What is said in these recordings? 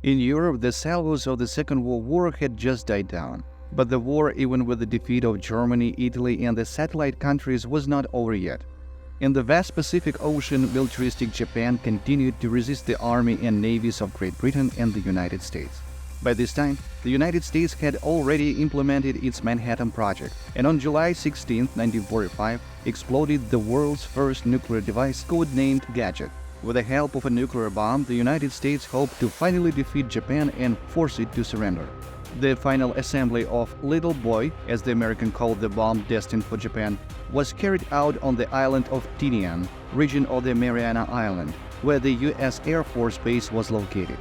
In Europe, the salvos of the Second World War had just died down. But the war, even with the defeat of Germany, Italy, and the satellite countries, was not over yet. In the vast Pacific Ocean, militaristic Japan continued to resist the army and navies of Great Britain and the United States. By this time, the United States had already implemented its Manhattan Project, and on July 16, 1945, exploded the world's first nuclear device, codenamed Gadget. With the help of a nuclear bomb, the United States hoped to finally defeat Japan and force it to surrender. The final assembly of Little Boy, as the American called the bomb destined for Japan, was carried out on the island of Tinian, region of the Mariana Island, where the U.S. Air Force Base was located.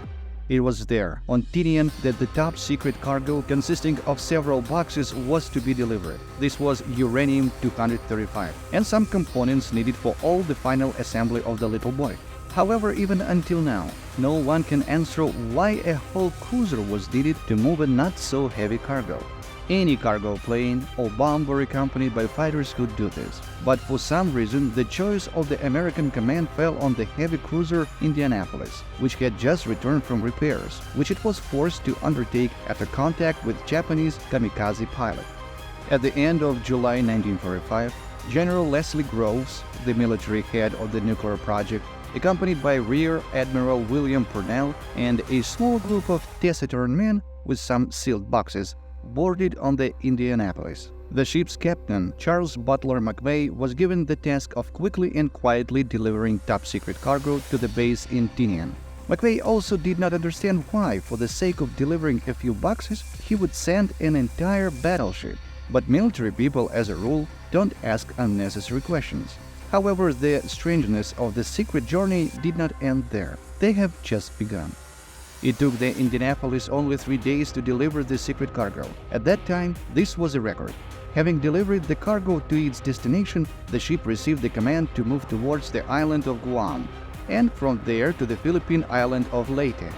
It was there, on Tinian, that the top-secret cargo consisting of several boxes was to be delivered. This was uranium-235, and some components needed for all the final assembly of the Little Boy. However, even until now, no one can answer why a whole cruiser was needed to move a not-so-heavy cargo. Any cargo plane or bomb accompanied by fighters could do this. But for some reason, the choice of the American command fell on the heavy cruiser Indianapolis, which had just returned from repairs, which it was forced to undertake after contact with Japanese kamikaze pilot. At the end of July 1945, General Leslie Groves, the military head of the nuclear project, accompanied by Rear Admiral William Purnell and a small group of taciturn men with some sealed boxes, boarded on the Indianapolis. The ship's captain, Charles Butler McVeigh, was given the task of quickly and quietly delivering top-secret cargo to the base in Tinian. McVeigh also did not understand why, for the sake of delivering a few boxes, he would send an entire battleship. But military people, as a rule, don't ask unnecessary questions. However, the strangeness of the secret journey did not end there. They have just begun. It took the Indianapolis only 3 days to deliver the secret cargo. At that time, this was a record. Having delivered the cargo to its destination, the ship received the command to move towards the island of Guam, and from there to the Philippine island of Leyte.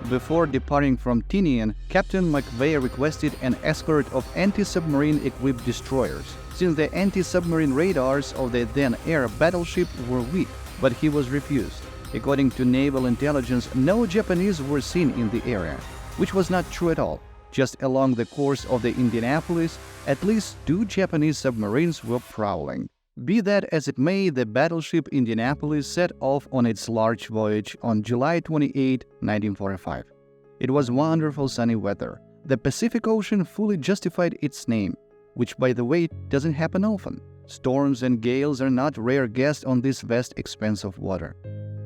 Before departing from Tinian, Captain McVeigh requested an escort of anti-submarine equipped destroyers, since the anti-submarine radars of the then-air battleship were weak, but he was refused. According to naval intelligence, no Japanese were seen in the area, which was not true at all. Just along the course of the Indianapolis, at least 2 Japanese submarines were prowling. Be that as it may, the battleship Indianapolis set off on its large voyage on July 28, 1945. It was wonderful sunny weather. The Pacific Ocean fully justified its name, which, by the way, doesn't happen often. Storms and gales are not rare guests on this vast expanse of water.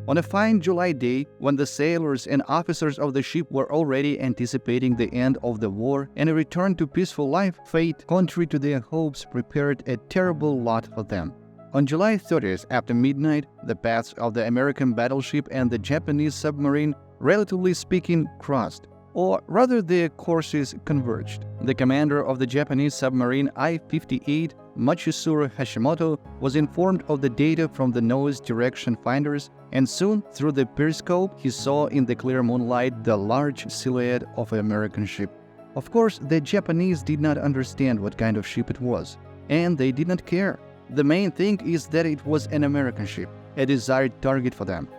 On a fine July day, when the sailors and officers of the ship were already anticipating the end of the war and a return to peaceful life, fate, contrary to their hopes, prepared a terrible lot for them. On July 30th, after midnight, the paths of the American battleship and the Japanese submarine, relatively speaking, crossed. Or rather, their courses converged. The commander of the Japanese submarine I-58, Machizuru Hashimoto, was informed of the data from the nose direction finders, and soon, through the periscope, he saw in the clear moonlight the large silhouette of an American ship. Of course, the Japanese did not understand what kind of ship it was, and they did not care. The main thing is that it was an American ship, a desired target for them.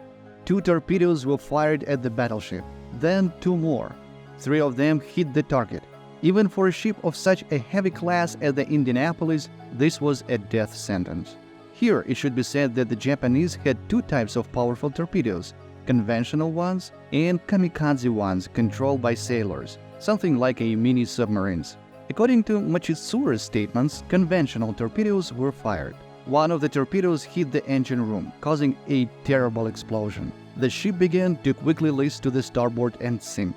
2 torpedoes were fired at the battleship, then 2 more. 3 of them hit the target. Even for a ship of such a heavy class as the Indianapolis, this was a death sentence. Here it should be said that the Japanese had 2 types of powerful torpedoes, conventional ones and kamikaze ones controlled by sailors, something like a mini-submarines. According to Machizuru's statements, conventional torpedoes were fired. One of the torpedoes hit the engine room, causing a terrible explosion. The ship began to quickly list to the starboard and sink.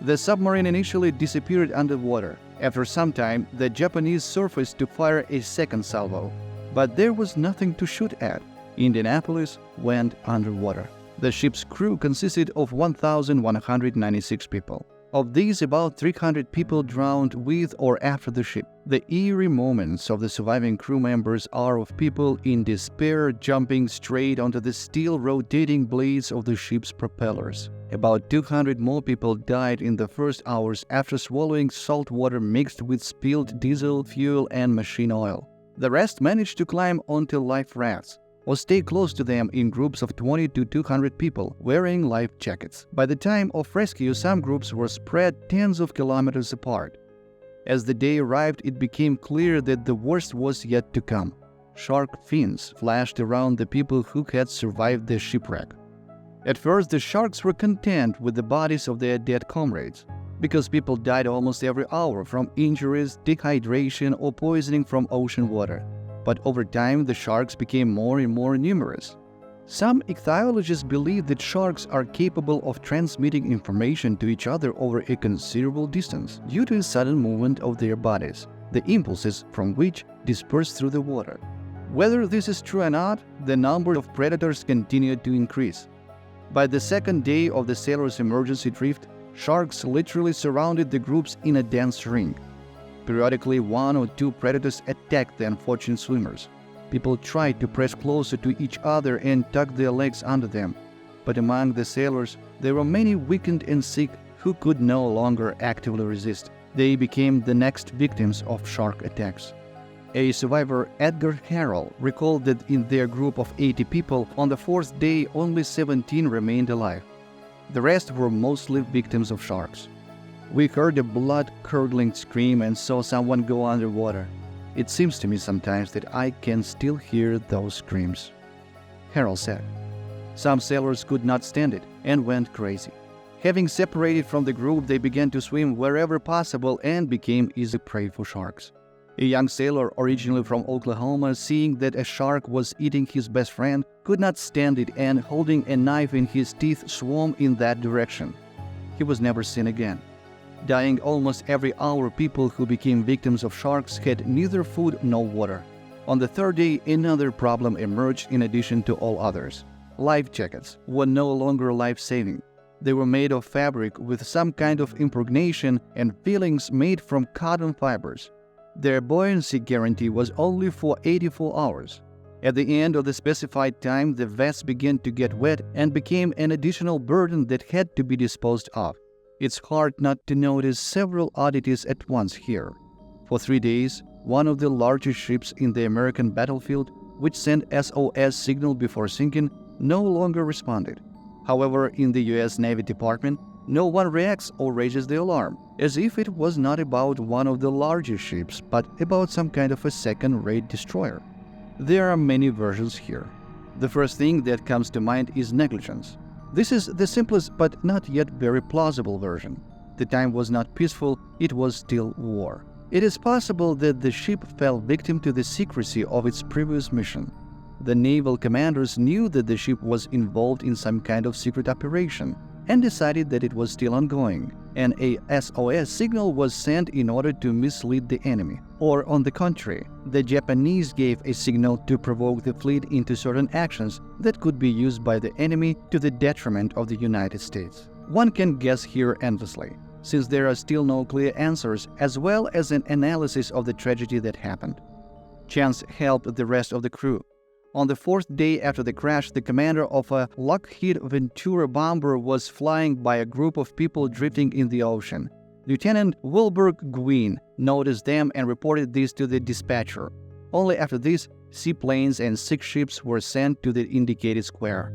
The submarine initially disappeared underwater. After some time, the Japanese surfaced to fire a second salvo. But there was nothing to shoot at. Indianapolis went underwater. The ship's crew consisted of 1,196 people. Of these, about 300 people drowned with or after the ship. The eerie moments of the surviving crew members are of people in despair jumping straight onto the steel rotating blades of the ship's propellers. About 200 more people died in the first hours after swallowing salt water mixed with spilled diesel, fuel, and machine oil. The rest managed to climb onto life rafts. or stay close to them in groups of 20 to 200 people wearing life jackets. By the time of rescue, some groups were spread tens of kilometers apart. As the day arrived, it became clear that the worst was yet to come. Shark fins flashed around the people who had survived the shipwreck. At first, the sharks were content with the bodies of their dead comrades, because people died almost every hour from injuries, dehydration, or poisoning from ocean water. But over time, the sharks became more and more numerous. Some ichthyologists believe that sharks are capable of transmitting information to each other over a considerable distance due to a sudden movement of their bodies, the impulses from which disperse through the water. Whether this is true or not, the number of predators continued to increase. By the second day of the sailors' emergency drift, sharks literally surrounded the groups in a dense ring. Periodically, one or two predators attacked the unfortunate swimmers. People tried to press closer to each other and tuck their legs under them. But among the sailors, there were many weakened and sick who could no longer actively resist. They became the next victims of shark attacks. A survivor, Edgar Harrell, recalled that in their group of 80 people, on the fourth day only 17 remained alive. The rest were mostly victims of sharks. We heard a blood-curdling scream and saw someone go underwater. It seems to me sometimes that I can still hear those screams, Harrell said. Some sailors could not stand it and went crazy. Having separated from the group, they began to swim wherever possible and became easy prey for sharks. A young sailor originally from Oklahoma, seeing that a shark was eating his best friend, could not stand it and, holding a knife in his teeth, swam in that direction. He was never seen again. Dying almost every hour, people who became victims of sharks had neither food nor water. On the third day, another problem emerged in addition to all others. Life jackets were no longer life-saving. They were made of fabric with some kind of impregnation and fillings made from cotton fibers. Their buoyancy guarantee was only for 84 hours. At the end of the specified time, the vests began to get wet and became an additional burden that had to be disposed of. It's hard not to notice several oddities at once here. For 3 days, one of the largest ships in the American battlefield, which sent SOS signal before sinking, no longer responded. However, in the U.S. Navy Department, no one reacts or raises the alarm, as if it was not about one of the largest ships, but about some kind of a second-rate destroyer. There are many versions here. The first thing that comes to mind is negligence. This is the simplest but not yet very plausible version. The time was not peaceful, it was still war. It is possible that the ship fell victim to the secrecy of its previous mission. The naval commanders knew that the ship was involved in some kind of secret operation and decided that it was still ongoing, and a SOS signal was sent in order to mislead the enemy. Or, on the contrary, the Japanese gave a signal to provoke the fleet into certain actions that could be used by the enemy to the detriment of the United States. One can guess here endlessly, since there are still no clear answers, as well as an analysis of the tragedy that happened. Chance helped the rest of the crew. On the fourth day after the crash, the commander of a Lockheed Ventura bomber was flying by a group of people drifting in the ocean. Lieutenant Wilbur Gwynn noticed them and reported this to the dispatcher. Only after this, seaplanes and 6 ships were sent to the indicated square.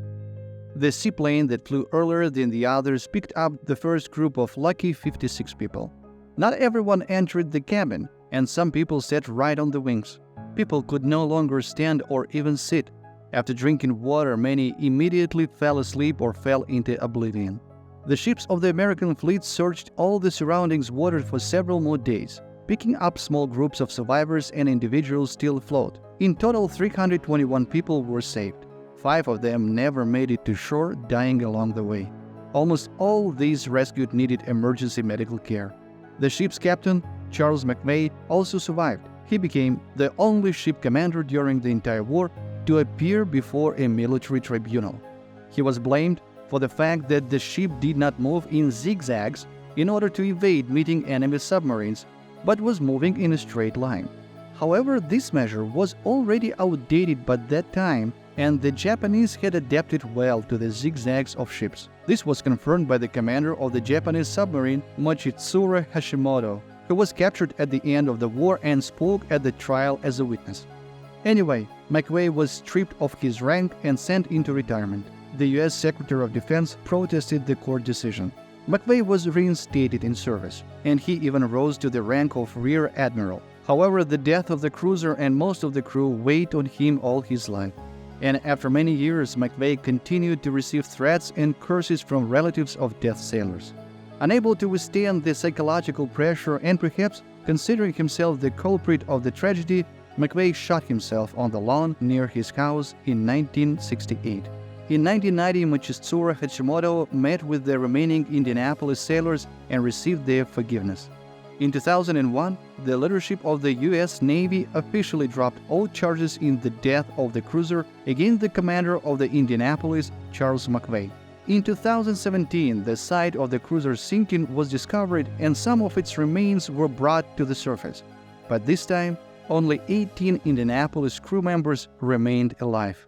The seaplane that flew earlier than the others picked up the first group of lucky 56 people. Not everyone entered the cabin, and some people sat right on the wings. People could no longer stand or even sit. After drinking water, many immediately fell asleep or fell into oblivion. The ships of the American fleet searched all the surroundings water for several more days, picking up small groups of survivors and individuals still afloat. In total, 321 people were saved. 5 of them never made it to shore, dying along the way. Almost all these rescued needed emergency medical care. The ship's captain, Charles McVay, also survived. He became the only ship commander during the entire war to appear before a military tribunal. He was blamed for the fact that the ship did not move in zigzags in order to evade meeting enemy submarines, but was moving in a straight line. However, this measure was already outdated by that time, and the Japanese had adapted well to the zigzags of ships. This was confirmed by the commander of the Japanese submarine, Mochitsura Hashimoto, who was captured at the end of the war and spoke at the trial as a witness. Anyway, McVeigh was stripped of his rank and sent into retirement. The U.S. Secretary of Defense protested the court decision. McVeigh was reinstated in service, and he even rose to the rank of Rear Admiral. However, the death of the cruiser and most of the crew weighed on him all his life. And after many years, McVeigh continued to receive threats and curses from relatives of dead sailors. Unable to withstand the psychological pressure and perhaps considering himself the culprit of the tragedy, McVeigh shot himself on the lawn near his house in 1968. In 1990, Michitsuru Hashimoto met with the remaining Indianapolis sailors and received their forgiveness. In 2001, the leadership of the U.S. Navy officially dropped all charges in the death of the cruiser against the commander of the Indianapolis, Charles McVeigh. In 2017, the site of the cruiser's sinking was discovered and some of its remains were brought to the surface. But this time, only 18 Indianapolis crew members remained alive.